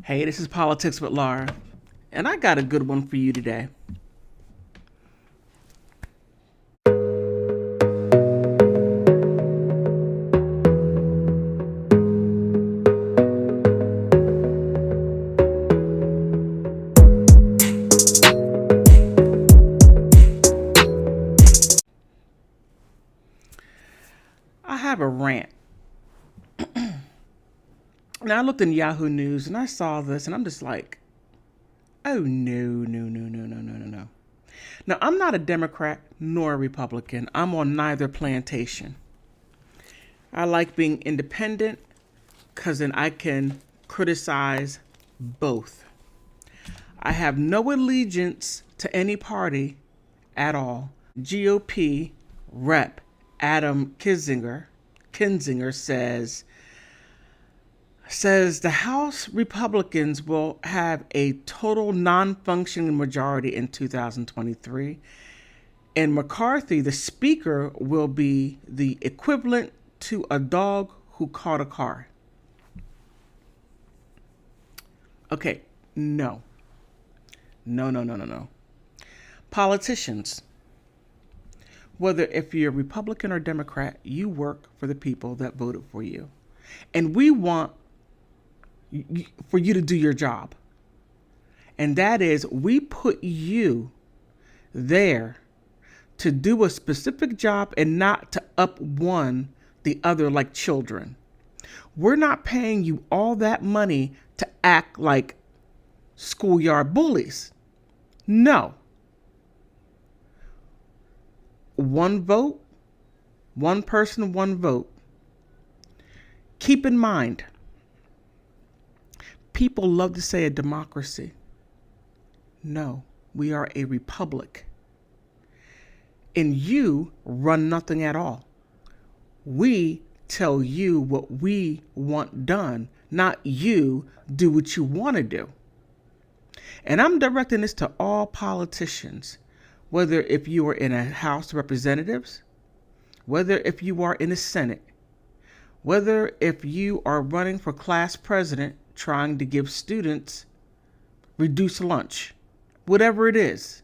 Hey, this is Politics with Laura, and I got a good one for you today. I have a rant. Now, I looked in Yahoo News and I saw this, and I'm just like, oh, no, no, no, no, no, no, no, no. Now, I'm not a Democrat nor a Republican. I'm on neither plantation. I like being independent because then I can criticize both. I have no allegiance to any party at all. GOP Rep. Adam Kinzinger says the House Republicans will have a total non-functioning majority in 2023, and McCarthy, the Speaker, will be the equivalent to a dog who caught a car. Okay, no. No. Politicians, whether if you're Republican or Democrat, you work for the people that voted for you. And we want for you to do your job. And that is, we put you there to do a specific job and not to up one the other like children. We're not paying you all that money to act like schoolyard bullies. No. One vote, one person, one vote. Keep in mind, people love to say a democracy. No, we are a republic. And you run nothing at all. We tell you what we want done, not you do what you want to do. And I'm directing this to all politicians, whether if you are in a House of Representatives, whether if you are in the Senate, whether if you are running for class president trying to give students reduced lunch, whatever it is.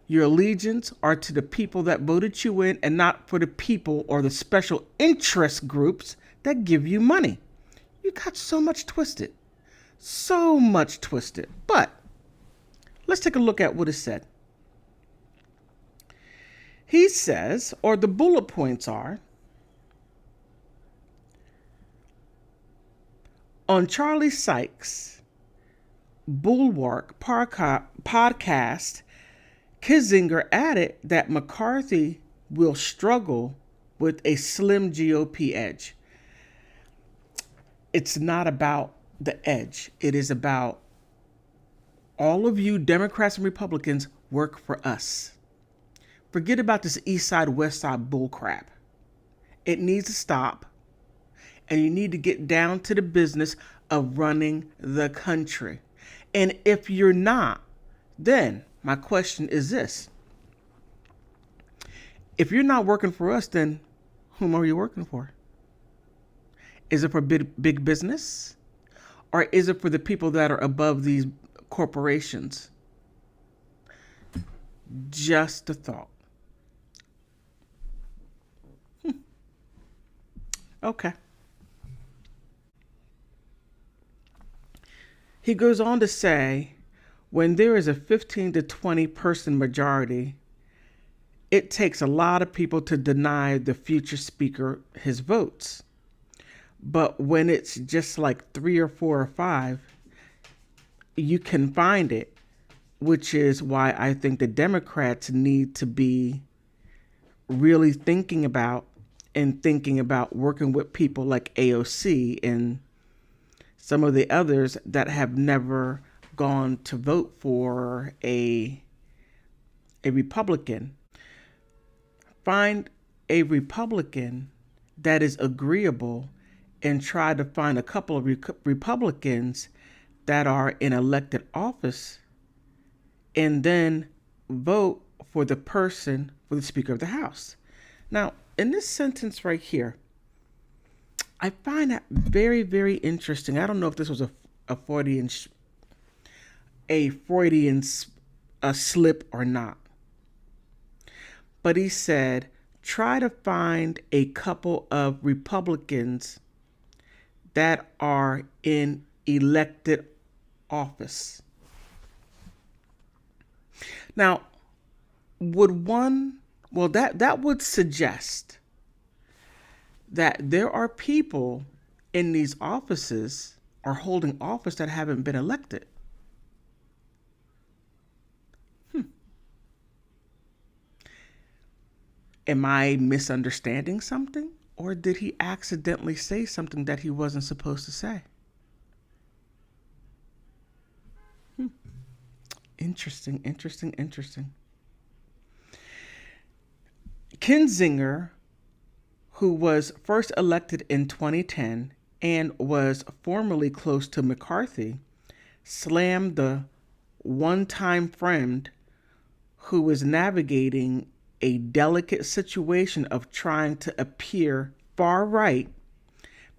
Your allegiance are to the people that voted you in and not for the people or the special interest groups that give you money. You got so much twisted. So much twisted. But let's take a look at what is said. He says, or the bullet points are, on Charlie Sykes' Bulwark podcast, Kinzinger added that McCarthy will struggle with a slim GOP edge. It's not about the edge. It is about all of you Democrats and Republicans work for us. Forget about this East Side, West Side bullcrap. It needs to stop, and you need to get down to the business of running the country. And if you're not, then my question is this. If you're not working for us, then whom are you working for? Is it for big business? Or is it for the people that are above these corporations? Just a thought. Okay. He goes on to say, when there is a 15 to 20 person majority, it takes a lot of people to deny the future speaker his votes. But when it's just like 3 or 4 or 5, you can find it, which is why I think the Democrats need to be really thinking about working with people like AOC and some of the others that have never gone to vote for a Republican. Find a Republican that is agreeable and try to find a couple of Republicans that are in elected office and then vote for the person, for the Speaker of the House. Now, in this sentence right here, I find that very, very interesting. I don't know if this was a Freudian, a Freudian a slip or not. But he said, try to find a couple of Republicans that are in elected office. Now, that would suggest that there are people in these offices or holding office that haven't been elected. Am I misunderstanding something? Or did he accidentally say something that he wasn't supposed to say? Interesting, interesting, interesting. Kinzinger, who was first elected in 2010 and was formerly close to McCarthy, slammed the one-time friend who was navigating a delicate situation of trying to appear far-right,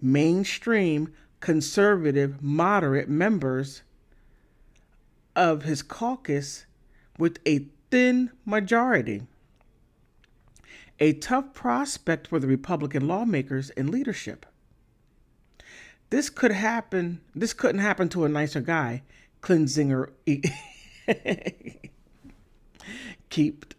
mainstream, conservative, moderate members of his caucus with a thin majority. A tough prospect for the Republican lawmakers and leadership. This couldn't happen to a nicer guy, Kinzinger kept.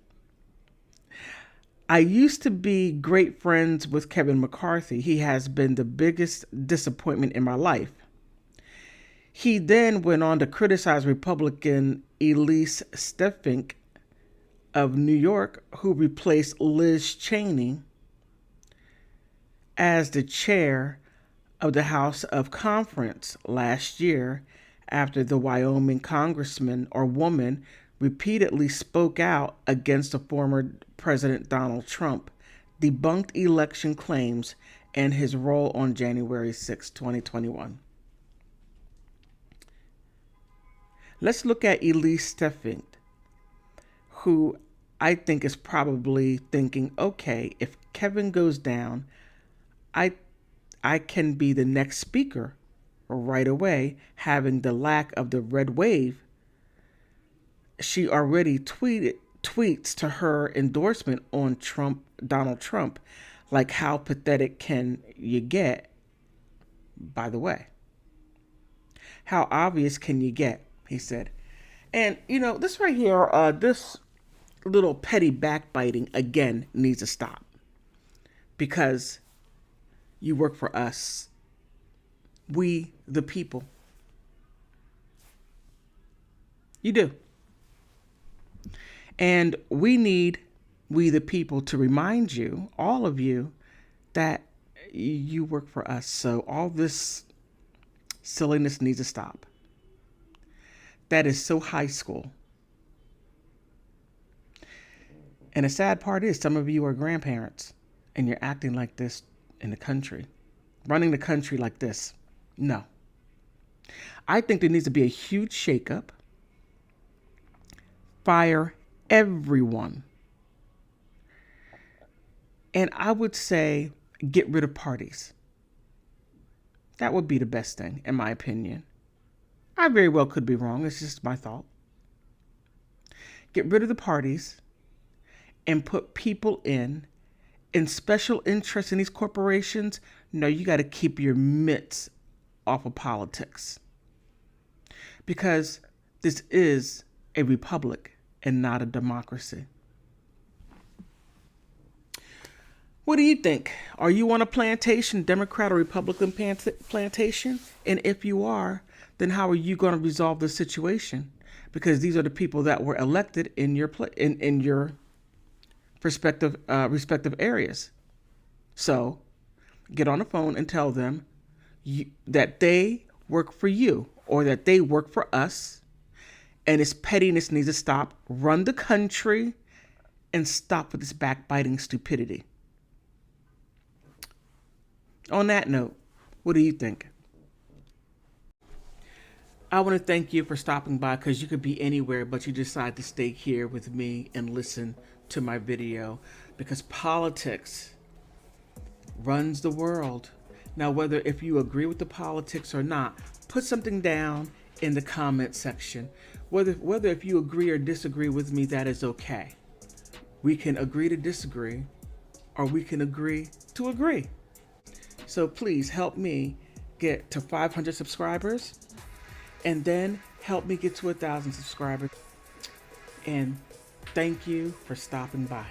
I used to be great friends with Kevin McCarthy. He has been the biggest disappointment in my life. He then went on to criticize Republican Elise Stefanik of New York, who replaced Liz Cheney as the chair of the House of Conference last year after the Wyoming congressman or woman repeatedly spoke out against the former President Donald Trump, debunked election claims, and his role on January 6, 2021. Let's look at Elise Stefanik, who I think is probably thinking, okay, if Kevin goes down, I can be the next speaker right away, having the lack of the red wave. She already tweets to her endorsement on Donald Trump, like, how pathetic can you get? By the way, how obvious can you get? He said. And, this right here, this little petty backbiting, again, needs to stop. Because you work for us. We, the people. You do. And we, the people, to remind you, all of you, that you work for us. So all this silliness needs to stop. That is so high school. And the sad part is some of you are grandparents and you're acting like this in the country, running the country like this. No. I think there needs to be a huge shakeup. Fire everyone. And I would say get rid of parties. That would be the best thing, in my opinion. I very well could be wrong. It's just my thought. Get rid of the parties and put people in special interests in these corporations. No, you got to keep your mitts off of politics. Because this is a republic and not a democracy. What do you think? Are you on a plantation, Democrat or Republican plantation? And if you are, then how are you going to resolve the situation? Because these are the people that were elected in your in your respective areas. So get on the phone and tell them that they work for you or that they work for us, and this pettiness needs to stop. Run the country and stop with this backbiting stupidity. On that note, what do you think? I want to thank you for stopping by, because you could be anywhere, but you decide to stay here with me and listen to my video, because politics runs the world. Now, whether if you agree with the politics or not, put something down in the comment section. Whether if you agree or disagree with me, that is okay. We can agree to disagree, or we can agree to agree. So please help me get to 500 subscribers, and then help me get to 1,000 subscribers. And thank you for stopping by.